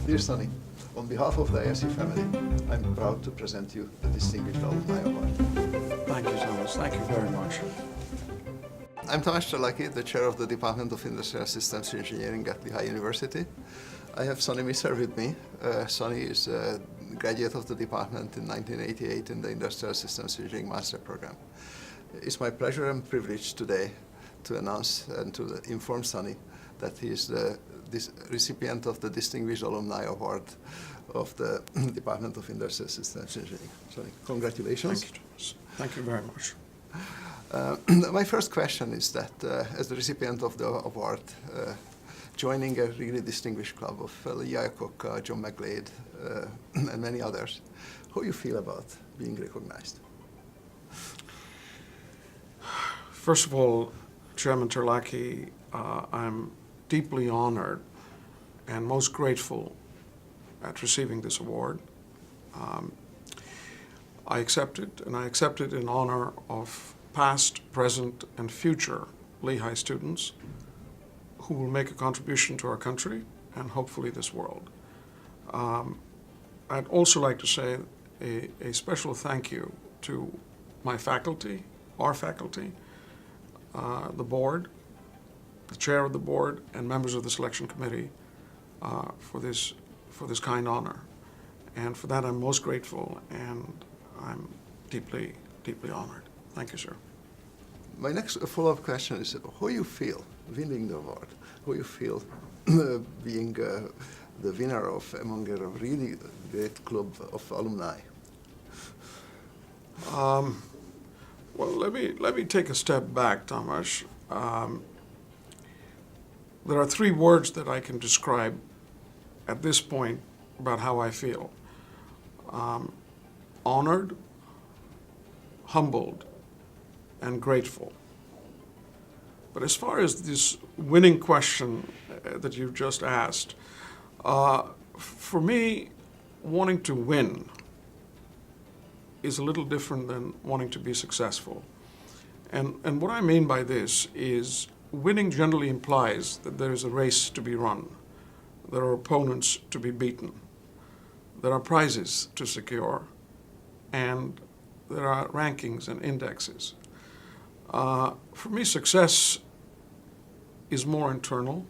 Dear Sunny, on behalf of the ISE family, I'm proud to present you the Distinguished Alumni Award. Thank you, Thomas. Thank you very much. I'm Tamas Csalaki, the chair of the Department of Industrial Systems Engineering at Lehigh University. I have Sunny Miser with me. Sunny is a graduate of the department in 1988 in the Industrial Systems Engineering Master Program. It's my pleasure and privilege today to announce and to inform Sunny that he is the recipient of the Distinguished Alumni Award of the Department of Industrial Systems Engineering. Sunny, congratulations. Thank you, Thomas. Thank you very much. My first question is that as the recipient of the award, joining a really distinguished club of Lee Iacocca, John McGlade, and many others, how do you feel about being recognized? First of all, Chairman Csalaki, I'm deeply honored and most grateful at receiving this award. I accept it, and I accept it in honor of past, present, and future Lehigh students who will make a contribution to our country and hopefully this world. I'd also like to say a special thank you to my faculty, our faculty, the board, the chair of the board, and members of the selection committee for this kind honor. And for that I'm most grateful, and I'm deeply, deeply honored. Thank you, sir. My next follow-up question is how you feel winning the award, how you feel being the winner of among a really great club of alumni. Well, let me take a step back, Tamas. There are three words that I can describe at this point about how I feel. Honored, humbled, and grateful. But as far as this winning question that you just asked, for me, wanting to win is a little different than wanting to be successful. And what I mean by this is winning generally implies that there is a race to be run. There are opponents to be beaten. There are prizes to secure, and there are rankings and indexes. For me, success is more internal.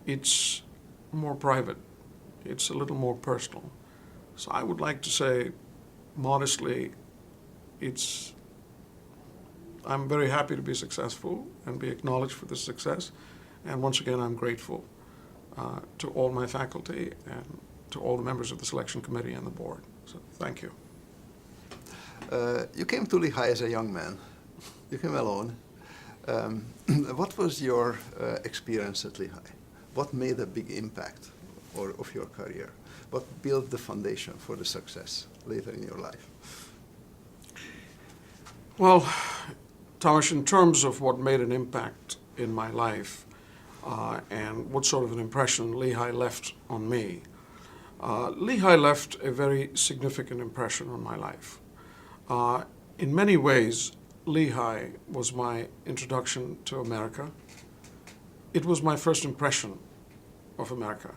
It's more private. It's a little more personal. So I would like to say, modestly, I'm very happy to be successful and be acknowledged for this success. And once again, I'm grateful to all my faculty and to all the members of the selection committee and the board. So thank you. You came to Lehigh as a young man. You came alone. What was your experience at Lehigh? What made a big impact of your career? What built the foundation for the success later in your life? Well, Thomas, in terms of what made an impact in my life and what sort of an impression Lehigh left on me, Lehigh left a very significant impression on my life. In many ways, Lehigh was my introduction to America. It was my first impression of America.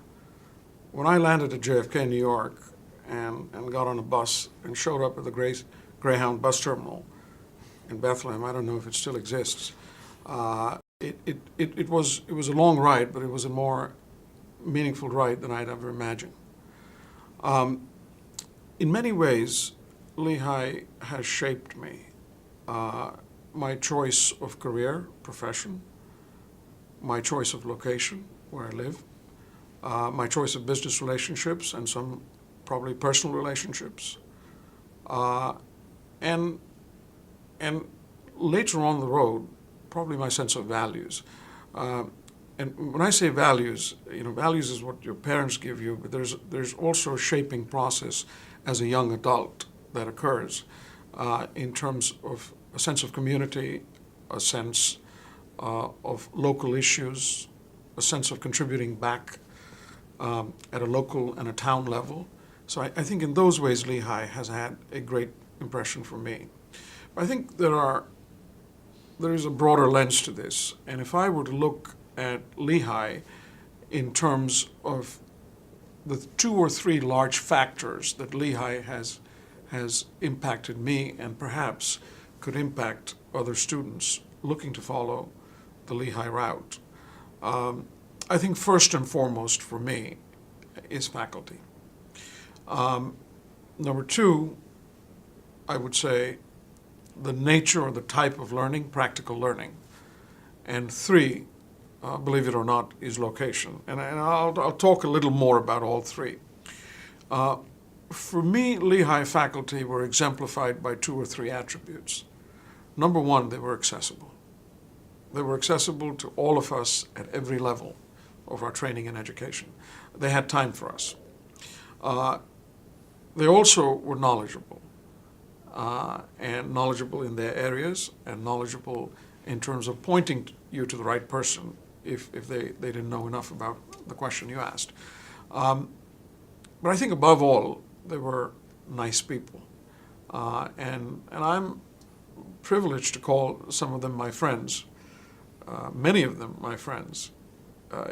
When I landed at JFK, New York, and got on a bus and showed up at the Greyhound bus terminal in Bethlehem, I don't know if it still exists, it was a long ride, but it was a more meaningful ride than I'd ever imagined. In many ways, Lehigh has shaped me. My choice of career, profession, my choice of location, where I live, my choice of business relationships and some probably personal relationships, and later on the road, probably my sense of values. And when I say values, values is what your parents give you, but there's also a shaping process as a young adult that occurs in terms of a sense of community, a sense of local issues, a sense of contributing back at a local and a town level. So I think in those ways Lehigh has had a great impression for me. But I think there is a broader lens to this, and if I were to look at Lehigh in terms of the 2 or 3 large factors that Lehigh has impacted me and perhaps could impact other students looking to follow the Lehigh route. I think first and foremost for me is faculty. Number 2, I would say the nature or the type of learning, practical learning. And 3, believe it or not, is location. And I'll talk a little more about all 3. For me, Lehigh faculty were exemplified by 2 or 3 attributes. Number 1, they were accessible. They were accessible to all of us at every level of our training and education. They had time for us. They also were knowledgeable, and knowledgeable in their areas, and knowledgeable in terms of pointing you to the right person if they didn't know enough about the question you asked. But I think above all, they were nice people. And I'm privileged to call some of them my friends, many of them my friends,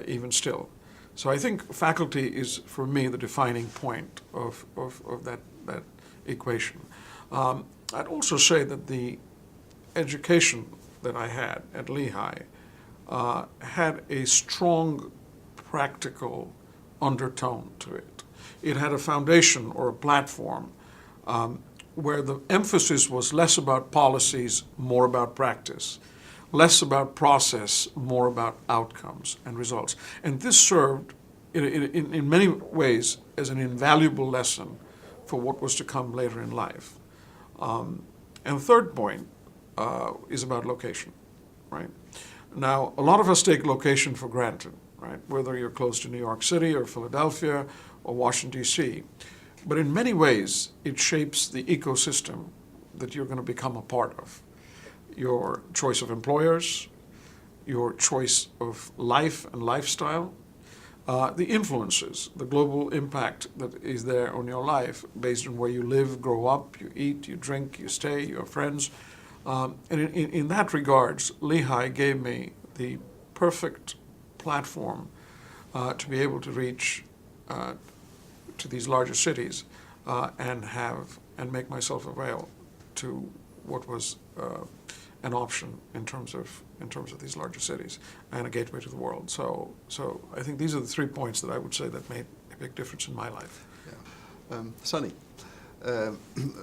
even still. So I think faculty is, for me, the defining point of that equation. I'd also say that the education that I had at Lehigh had a strong practical undertone to it. It had a foundation or a platform where the emphasis was less about policies, more about practice, less about process, more about outcomes and results. And this served in many ways as an invaluable lesson for what was to come later in life. And the third point is about location, right? Now, a lot of us take location for granted, right? Whether you're close to New York City or Philadelphia or Washington, D.C. But in many ways, it shapes the ecosystem that you're going to become a part of. Your choice of employers, your choice of life and lifestyle, the influences, the global impact that is there on your life based on where you live, grow up, you eat, you drink, you stay, you have friends. And in that regards, Lehigh gave me the perfect platform to be able to reach to these larger cities and make myself available to what was an option in terms of these larger cities and a gateway to the world. So I think these are the 3 points that I would say that made a big difference in my life. Yeah. Sunny,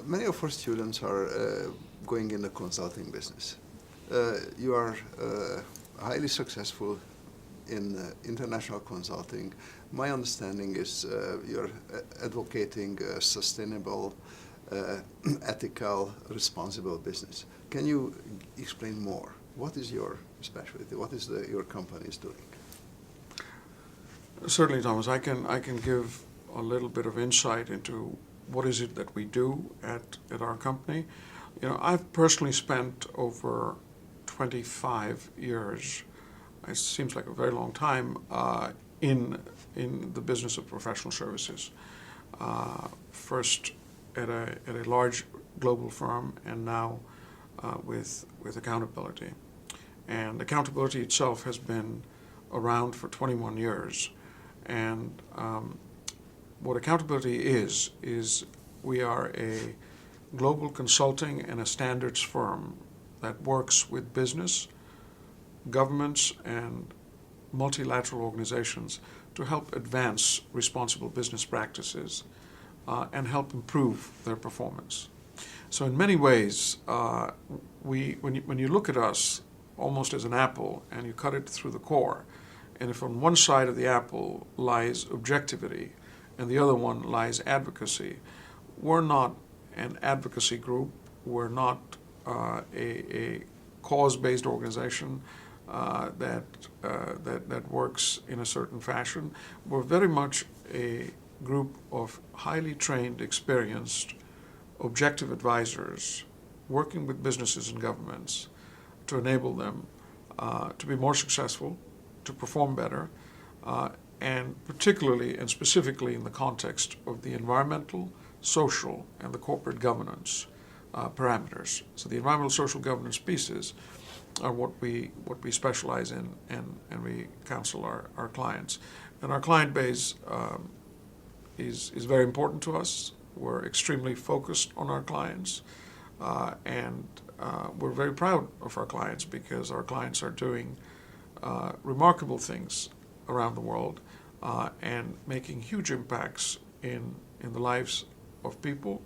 many of our students are going in the consulting business. You are highly successful in international consulting. My understanding is you're advocating sustainable, ethical, responsible business. Can you explain more? What is your specialty? What is your company is doing? Certainly, Thomas. I can give a little bit of insight into what is it that we do at our company. You know, I've personally spent over 25 years, it seems like a very long time, in the business of professional services. First at a large global firm, and now with accountability. And accountability itself has been around for 21 years. And what accountability is we are a global consulting and a standards firm that works with business, governments, and multilateral organizations to help advance responsible business practices and help improve their performance. So in many ways, when you look at us almost as an apple and you cut it through the core, and if on one side of the apple lies objectivity and the other one lies advocacy, we're not an advocacy group, we're not a cause-based organization that works in a certain fashion. We're very much a group of highly trained, experienced, objective advisors working with businesses and governments to enable them to be more successful, to perform better, and particularly and specifically in the context of the environmental, social, and the corporate governance parameters. So the environmental, social, governance pieces are what we specialize in, and we counsel our clients. And our client base is very important to us. We're extremely focused on our clients, and we're very proud of our clients because our clients are doing remarkable things around the world and making huge impacts in the lives of people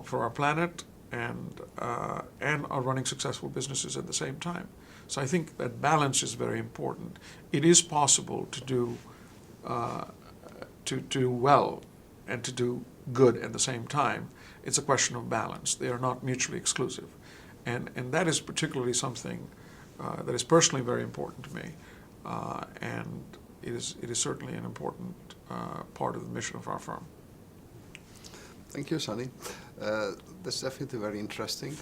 for our planet, and are running successful businesses at the same time. So I think that balance is very important. It is possible to do well and to do good at the same time. It's a question of balance. They are not mutually exclusive. And that is particularly something that is personally very important to me. And it is certainly an important part of the mission of our firm. Thank you, Sunny. That's definitely very interesting.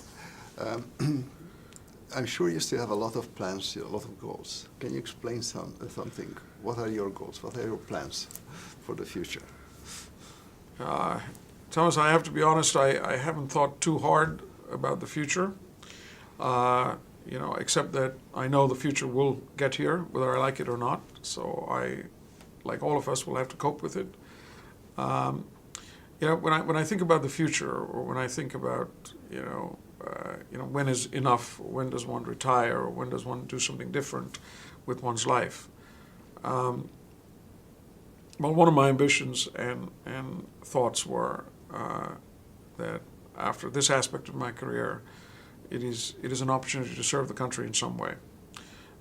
I'm sure you still have a lot of plans, a lot of goals. Can you explain something? What are your goals? What are your plans for the future? Thomas, I have to be honest, I haven't thought too hard about the future, except that I know the future will get here, whether I like it or not. So I, like all of us, will have to cope with it. When I think about the future, or when I think about, when is enough, when does one retire, or when does one do something different with one's life? One of my ambitions and thoughts were that after this aspect of my career, it is an opportunity to serve the country in some way.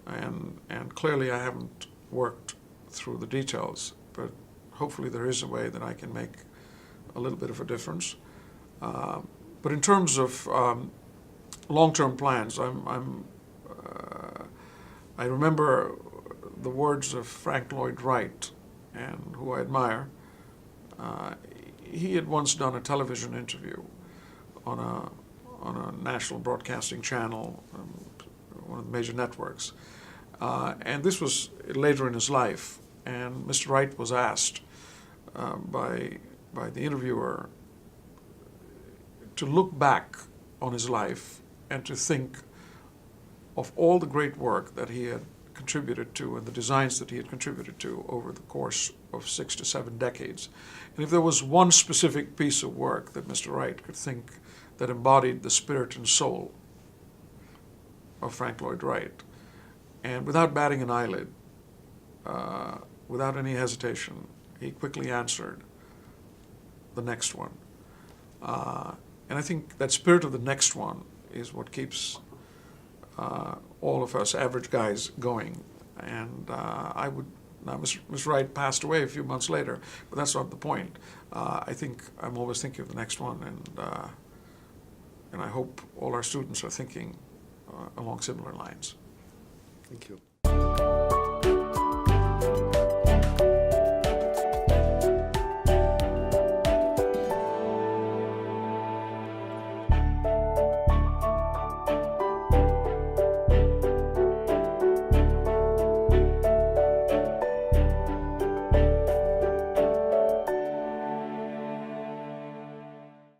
And clearly I haven't worked through the details, but hopefully there is a way that I can make a little bit of a difference. But in terms of long-term plans, I remember the words of Frank Lloyd Wright, and who I admire. He had once done a television interview on a national broadcasting channel, one of the major networks. And this was later in his life, and Mr. Wright was asked by the interviewer to look back on his life and to think of all the great work that he had contributed to and the designs that he had contributed to over the course of 6 to 7 decades. And if there was one specific piece of work that Mr. Wright could think that embodied the spirit and soul of Frank Lloyd Wright, and without batting an eyelid, without any hesitation, he quickly answered, the next one. And I think that spirit of the next one is what keeps all of us average guys going. And now Mr. Wright passed away a few months later, but that's not the point. I think I'm always thinking of the next one, and I hope all our students are thinking along similar lines. Thank you.